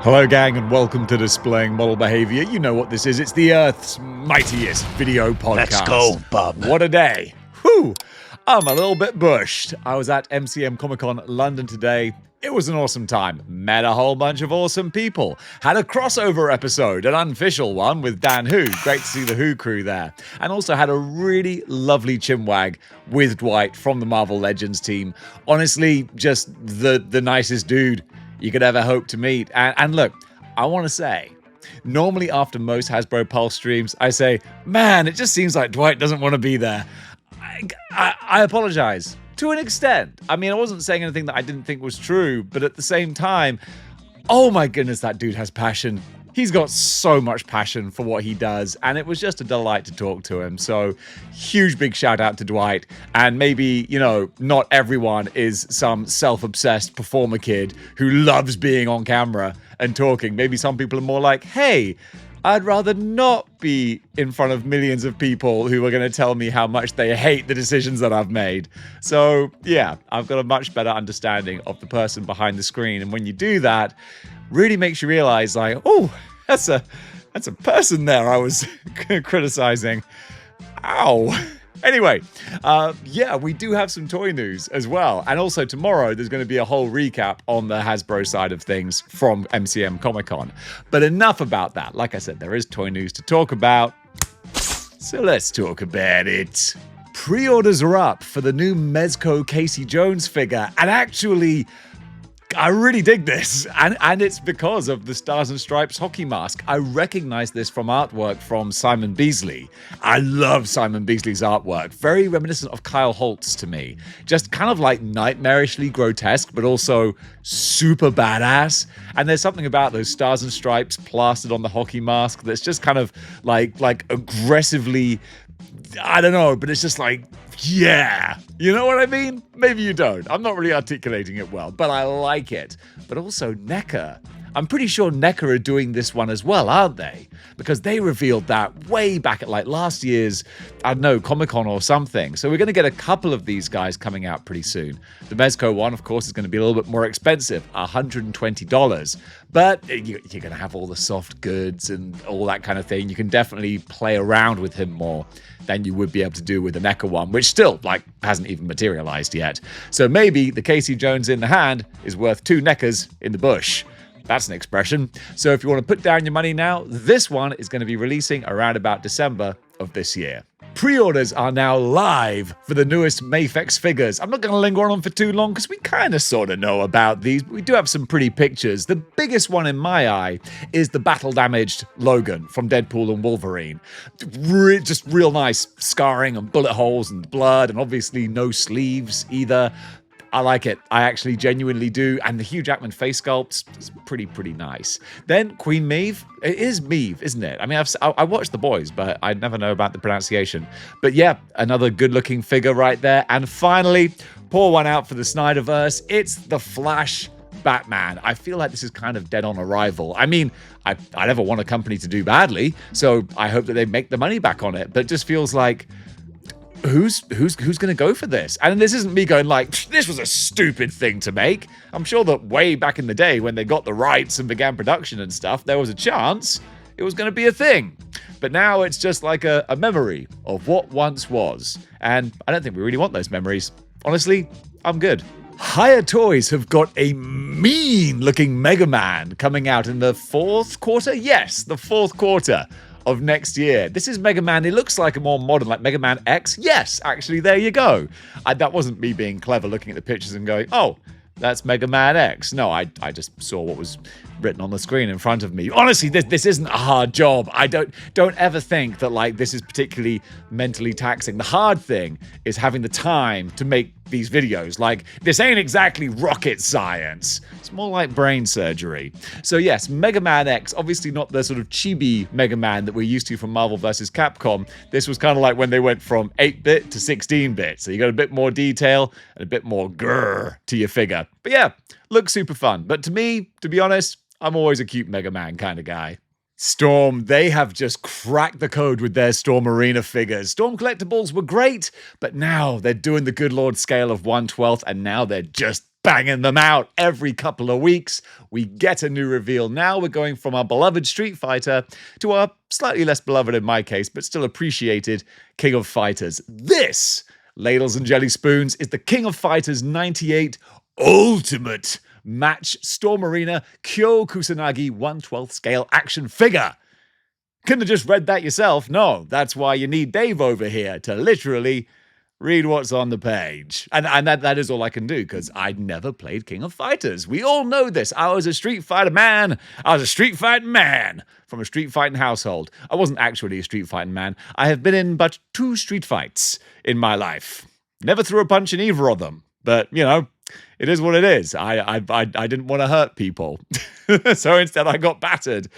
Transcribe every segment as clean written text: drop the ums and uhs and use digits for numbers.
Hello gang and welcome to Displaying Model Behaviour. You know what this is, it's the Earth's mightiest video podcast. Let's go, bub. What a day. Whew, I'm a little bit bushed. I was at MCM Comic-Con London today. It was an awesome time. Met a whole bunch of awesome people. Had a crossover episode, an unofficial one with Dan Who. Great to see the Who crew there. And also had a really lovely chinwag with Dwight from the Marvel Legends team. Honestly, just the nicest dude you could ever hope to meet. And look, I want to say, normally after most Hasbro Pulse streams, I say, man, it just seems like Dwight doesn't want to be there. I apologize to an extent. I mean, I wasn't saying anything that I didn't think was true, but at the same time, oh my goodness, that dude has passion. He's got so much passion for what he does, and it was just a delight to talk to him. So, huge big shout out to Dwight. And maybe, you know, not everyone is some self-obsessed performer kid who loves being on camera and talking. Maybe some people are more like, hey, I'd rather not be in front of millions of people who are going to tell me how much they hate the decisions that I've made. So, yeah, I've got a much better understanding of the person behind the screen. And when you do that, really makes you realize, like, oh, that's a person there I was criticizing. Ow. Anyway, yeah, we do have some toy news as well. And also tomorrow, there's going to be a whole recap on the Hasbro side of things from MCM Comic-Con. But enough about that. Like I said, there is toy news to talk about. So let's talk about it. Pre-orders are up for the new Mezco Casey Jones figure. And actually, I really dig this, and it's because of the Stars and Stripes hockey mask. I recognize this from artwork from Simon Beasley. I love Simon Beasley's artwork. Very reminiscent of Kyle Holt's to me. Just kind of like nightmarishly grotesque, but also super badass. And there's something about those Stars and Stripes plastered on the hockey mask that's just kind of like aggressively, I don't know, but it's just like, yeah, you know what I mean? Maybe you don't. I'm not really articulating it well, but I like it. But also NECA. I'm pretty sure NECA are doing this one as well, aren't they? Because they revealed that way back at like last year's, I don't know, Comic-Con or something. So we're going to get a couple of these guys coming out pretty soon. The Mezco one, of course, is going to be a little bit more expensive, $120. But you're going to have all the soft goods and all that kind of thing. You can definitely play around with him more than you would be able to do with the NECA one, which still, like, hasn't even materialized yet. So maybe the Casey Jones in the hand is worth 2 NECAs in the bush. That's an expression. So if you want to put down your money now, this one is going to be releasing around about December of this year. Pre-orders are now live for the newest Mafex figures. I'm not going to linger on them for too long because we kind of sort of know about these, but we do have some pretty pictures. The biggest one in my eye is the battle-damaged Logan from Deadpool and Wolverine. Just real nice scarring and bullet holes and blood, and obviously no sleeves either. I like it. I actually genuinely do. And the Hugh Jackman face sculpt is pretty nice. Then Queen Maeve. It is Maeve, isn't it? I mean, I watched The Boys, but I never know about the pronunciation. But yeah, another good-looking figure right there. And finally, pour one out for the Snyderverse. It's the Flash Batman. I feel like this is kind of dead on arrival. I mean, I never want a company to do badly, so I hope that they make the money back on it. But it just feels like, who's going to go for this? And this isn't me going like, this was a stupid thing to make. I'm sure that way back in the day when they got the rights and began production and stuff, there was a chance it was going to be a thing. But now it's just like a memory of what once was. And I don't think we really want those memories. Honestly, I'm good. Hiya Toys have got a mean-looking Mega Man coming out in the 4th quarter? Yes, the 4th quarter of next year. This is Mega Man. It looks like a more modern, like Mega Man X. Yes, actually, there you go. That wasn't me being clever looking at the pictures and going, oh, that's Mega Man X. No, I just saw what was written on the screen in front of me. Honestly, this isn't a hard job. I don't ever think that like this is particularly mentally taxing. The hard thing is having the time to make these videos. Like, this ain't exactly rocket science. It's more like brain surgery. So yes, Mega Man X, obviously not the sort of chibi Mega Man that we're used to from Marvel vs. Capcom. This was kind of like when they went from 8-bit to 16-bit. So you got a bit more detail and a bit more grrr to your figure. But yeah, looks super fun. But to me, to be honest, I'm always a cute Mega Man kind of guy. Storm, they have just cracked the code with their Storm Arena figures. Storm collectibles were great, but now they're doing the good Lord scale of 1/12, and now they're just banging them out every couple of weeks. We get a new reveal now. We're going from our beloved Street Fighter to our slightly less beloved in my case, but still appreciated King of Fighters. This, ladles and jelly spoons, is the King of Fighters 98 Ultimate Match Storm Arena Kyo Kusanagi 1/12 scale action figure. Couldn't have just read that yourself. No, that's why you need Dave over here to literally read what's on the page. And that is all I can do, because I'd never played King of Fighters. We all know this. I was a Street Fighter man. I was a Street Fighting man from a Street Fighting household. I wasn't actually a Street Fighting man. I have been in but 2 street fights in my life. Never threw a punch in either of them. But, you know, it is what it is. I didn't want to hurt people. So instead I got battered.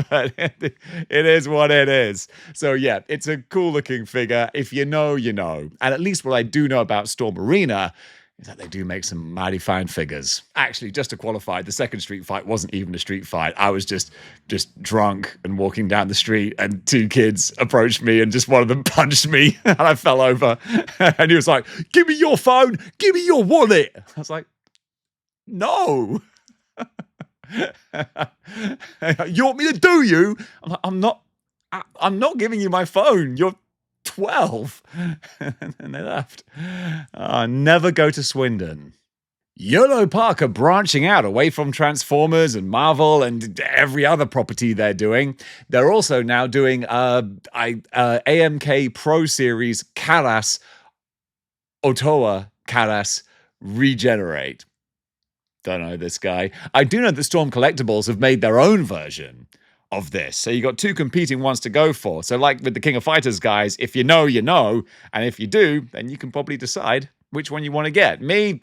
But it is what it is. So yeah, it's a cool looking figure. If you know, you know. And at least what I do know about Storm Arena is that they do make some mighty fine figures. Actually, just to qualify, the second street fight wasn't even a street fight. I was just drunk and walking down the street, and 2 kids approached me, and just one of them punched me, and I fell over. And he was like, "Give me your phone, give me your wallet." I was like, "No." "You want me to do you?" I'm like, I'm not giving you my phone. You're 12. And they left. Never go to Swindon. Yolo Park are branching out away from Transformers and Marvel and every other property they're doing. They're also now doing AMK Pro Series Karas, Otha Karis Regenerate. Don't know this guy. I do know that Storm Collectibles have made their own version of this. So you got 2 competing ones to go for. So like with the King of Fighters guys, if you know, you know. And if you do, then you can probably decide which one you want to get. Me,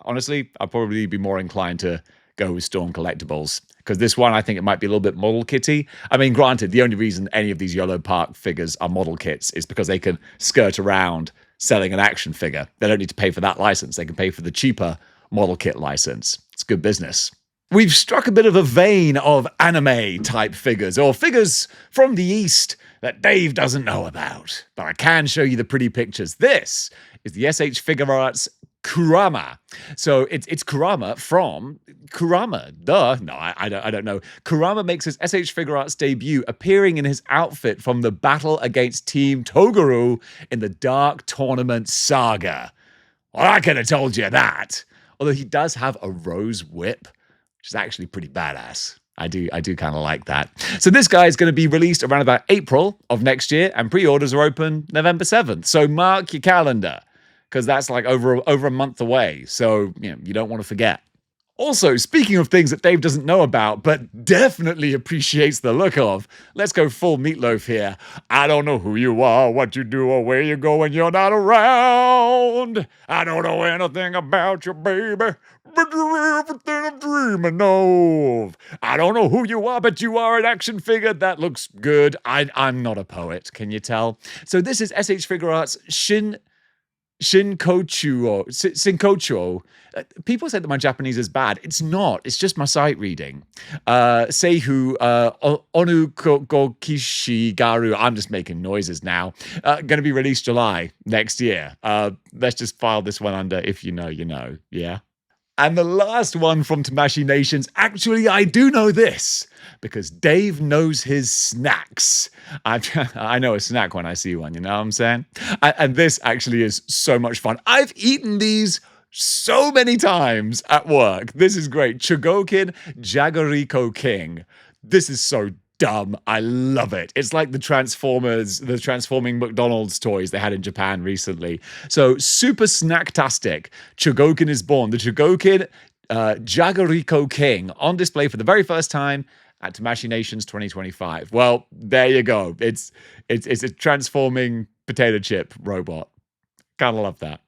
honestly, I'd probably be more inclined to go with Storm Collectibles, because this one, I think it might be a little bit model kitty. I mean, granted, the only reason any of these Yolo Park figures are model kits is because they can skirt around selling an action figure. They don't need to pay for that license. They can pay for the cheaper model kit license. It's good business. We've struck a bit of a vein of anime-type figures, or figures from the East that Dave doesn't know about. But I can show you the pretty pictures. This is the SH Figure Arts Kurama. So it's Kurama from Kurama. Duh. No, I don't know. Kurama makes his SH Figure Arts debut appearing in his outfit from the battle against Team Toguro in the Dark Tournament Saga. Well, I could have told you that. Although he does have a rose whip, which is actually pretty badass. I do kind of like that. So this guy is going to be released around about April of next year, and pre-orders are open November 7th. So mark your calendar, because that's like over a month away. So you don't want to forget. Also, speaking of things that Dave doesn't know about, but definitely appreciates the look of, let's go full Meatloaf here. I don't know who you are, what you do, or where you go when you're not around. I don't know anything about you, baby, but you're everything I'm dreaming of. I don't know who you are, but you are an action figure that looks good. I'm not a poet, can you tell? So this is SH Figure Arts Shinkochuo. People say that my Japanese is bad. It's not. It's just my sight reading. Seihu Onukokishigaru. I'm just making noises now. Going to be released July next year. Let's just file this one under if you know, you know. Yeah. And the last one from Tamashii Nations, actually, I do know this, because Dave knows his snacks. I know a snack when I see one, you know what I'm saying? And this actually is so much fun. I've eaten these so many times at work. This is great. Chogokin Jagariko King. This is so dumb. I love it. It's like the transforming McDonald's toys they had in Japan recently. So super snacktastic. Chogokin is born. The Chogokin Jagariko King on display for the very first time at Tamashii Nations 2025. Well, there you go. It's a transforming potato chip robot. Kind of love that.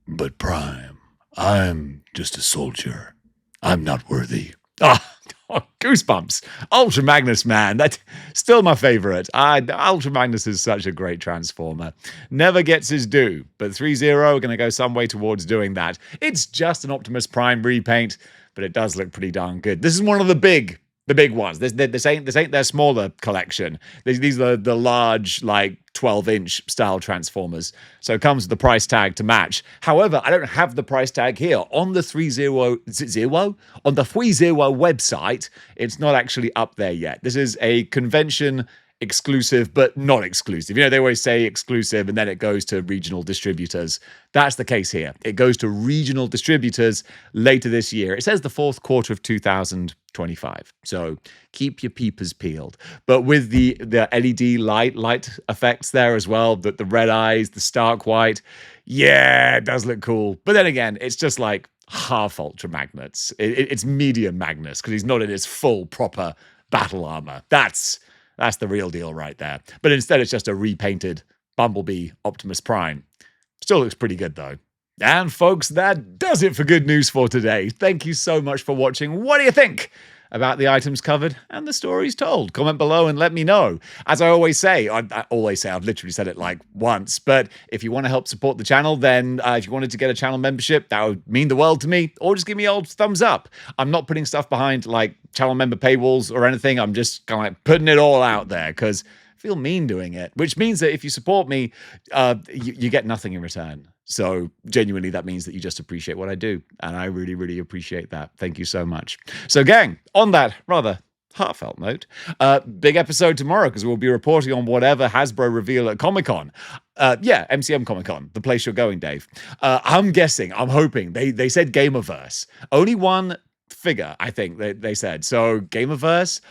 But Prime, I'm just a soldier. I'm not worthy. Oh, goosebumps. Ultra Magnus, man. That's still my favorite. Ultra Magnus is such a great transformer. Never gets his due, but 3-0 are going to go some way towards doing that. It's just an Optimus Prime repaint, but it does look pretty darn good. This is one of the big The big ones. This ain't their smaller collection. These are the large, like 12-inch style transformers. So it comes with the price tag to match. However, I don't have the price tag here on the 30 on the 30 website. It's not actually up there yet. This is a convention exclusive, but not exclusive. You know, they always say exclusive and then it goes to regional distributors. That's the case here. It goes to regional distributors later this year. It says the fourth quarter of 2025. So keep your peepers peeled. But with the LED light effects there as well, the red eyes, the stark white, yeah, it does look cool. But then again, it's just like half Ultra Magnus. It's medium Magnus because he's not in his full proper battle armor. That's the real deal right there. But instead, it's just a repainted Bumblebee Optimus Prime. Still looks pretty good, though. And folks, that does it for Good News for today. Thank you so much for watching. What do you think about the items covered and the stories told? Comment below and let me know. As I always say, I've literally said it like once, but if you want to help support the channel, then if you wanted to get a channel membership, that would mean the world to me, or just give me old thumbs up. I'm not putting stuff behind like channel member paywalls or anything. I'm just kind of like putting it all out there because I feel mean doing it, which means that if you support me, you get nothing in return. So genuinely, that means that you just appreciate what I do. And I really, really appreciate that. Thank you so much. So gang, on that rather heartfelt note, big episode tomorrow because we'll be reporting on whatever Hasbro reveal at Comic-Con. MCM Comic-Con, the place you're going, Dave. I'm hoping, they said Gamerverse. Only one figure, I think, they said. So Gamerverse,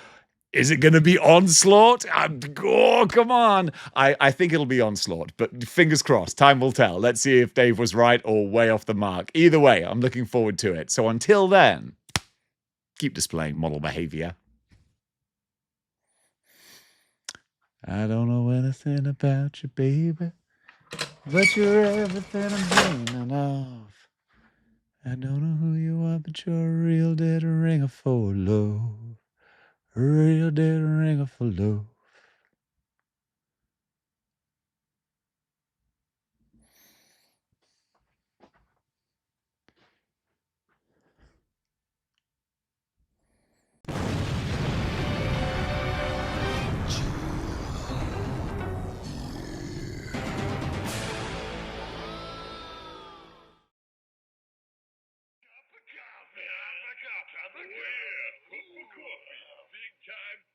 is it going to be Onslaught? Oh, come on. I think it'll be Onslaught, but fingers crossed. Time will tell. Let's see if Dave was right or way off the mark. Either way, I'm looking forward to it. So until then, keep displaying model behavior. I don't know anything about you, baby, but you're everything I'm dreaming of. I don't know who you are, but you're a real dead ringer for love. A real dead ringer for love. Cup of coffee. Big time.